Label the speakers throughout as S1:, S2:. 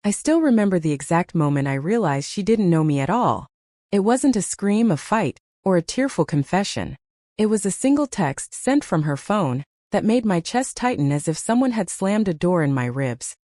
S1: I still remember the exact moment I realized she didn't know me at all. It wasn't a scream, a fight, or a tearful confession. It was a single text sent from her phone that made my chest tighten as if someone had slammed a door in my ribs.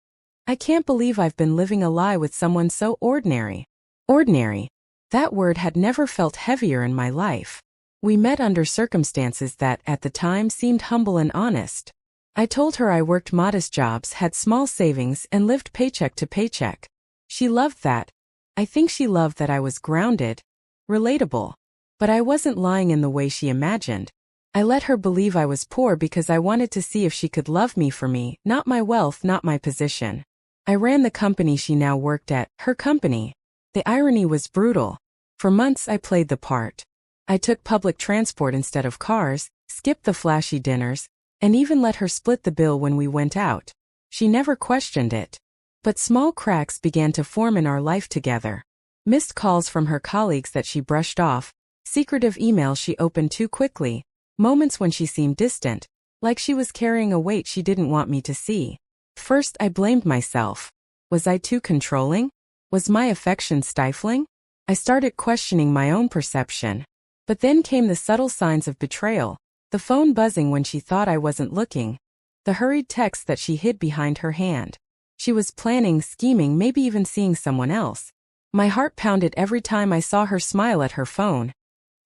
S1: I can't believe I've been living a lie with someone so ordinary. Ordinary. That word had never felt heavier in my life. We met under circumstances that, at the time, seemed humble and honest. I told her I worked modest jobs, had small savings, and lived paycheck to paycheck. She loved that. I think she loved that I was grounded, relatable. But I wasn't lying in the way she imagined. I let her believe I was poor because I wanted to see if she could love me for me, not my wealth, not my position. I ran the company she now worked at, her company. The irony was brutal. For months I played the part. I took public transport instead of cars, skipped the flashy dinners, and even let her split the bill when we went out. She never questioned it. But small cracks began to form in our life together. Missed calls from her colleagues that she brushed off, secretive emails she opened too quickly, moments when she seemed distant, like she was carrying a weight she didn't want me to see. First, I blamed myself. Was I too controlling? Was my affection stifling? I started questioning my own perception. But then came the subtle signs of betrayal, the phone buzzing when she thought I wasn't looking, the hurried text that she hid behind her hand. She was planning, scheming, maybe even seeing someone else. My heart pounded every time I saw her smile at her phone.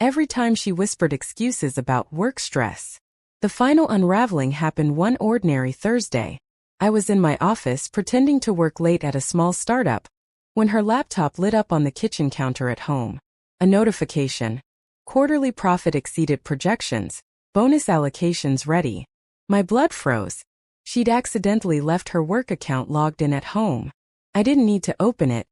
S1: Every time she whispered excuses about work stress. The final unraveling happened one ordinary Thursday. I was in my office pretending to work late at a small startup when her laptop lit up on the kitchen counter at home. A notification. Quarterly profit exceeded projections. Bonus allocations ready. My blood froze. She'd accidentally left her work account logged in at home. I didn't need to open it.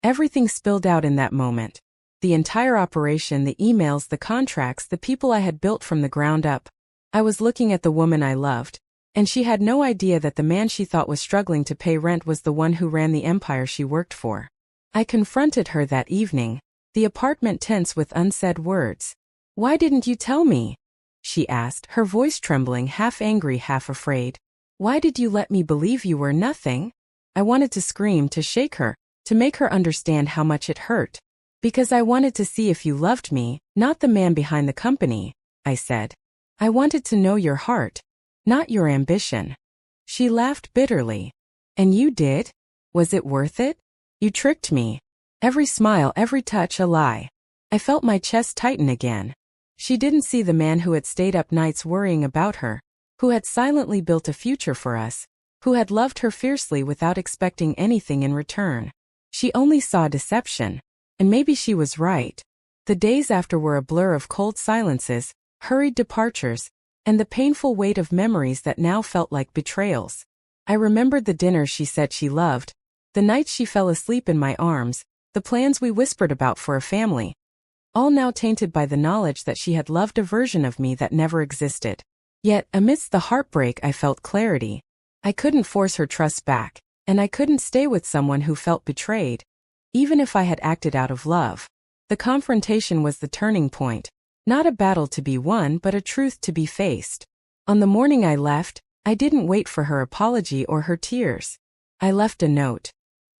S1: Everything spilled out in that moment. The entire operation, the emails, the contracts, the people I had built from the ground up. I was looking at the woman I loved, and she had no idea that the man she thought was struggling to pay rent was the one who ran the empire she worked for. I confronted her that evening, the apartment tense with unsaid words. "Why didn't you tell me?" she asked, her voice trembling, half angry, half afraid. "Why did you let me believe you were nothing?" I wanted to scream, to shake her, to make her understand how much it hurt. "Because I wanted to see if you loved me, not the man behind the company," I said. "I wanted to know your heart, not your ambition." She laughed bitterly. "And you did? Was it worth it? You tricked me. Every smile, every touch, a lie." I felt my chest tighten again. She didn't see the man who had stayed up nights worrying about her, who had silently built a future for us, who had loved her fiercely without expecting anything in return. She only saw deception. And maybe she was right. The days after were a blur of cold silences, hurried departures, and the painful weight of memories that now felt like betrayals. I remembered the dinners she said she loved, the nights she fell asleep in my arms, the plans we whispered about for a family. All now tainted by the knowledge that she had loved a version of me that never existed. Yet, amidst the heartbreak, I felt clarity. I couldn't force her trust back, and I couldn't stay with someone who felt betrayed. Even if I had acted out of love. The confrontation was the turning point. Not a battle to be won, but a truth to be faced. On the morning I left, I didn't wait for her apology or her tears. I left a note.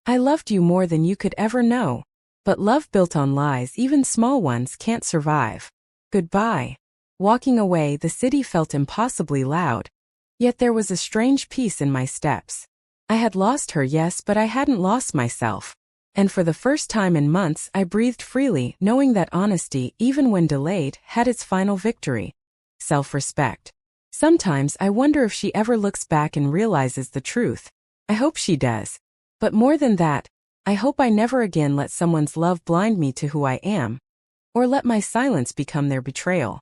S1: "I loved you more than you could ever know. But love built on lies, even small ones, can't survive. Goodbye." Walking away, the city felt impossibly loud. Yet there was a strange peace in my steps. I had lost her, yes, but I hadn't lost myself. And for the first time in months, I breathed freely, knowing that honesty, even when delayed, had its final victory. Self-respect. Sometimes I wonder if she ever looks back and realizes the truth. I hope she does. But more than that, I hope I never again let someone's love blind me to who I am, or let my silence become their betrayal.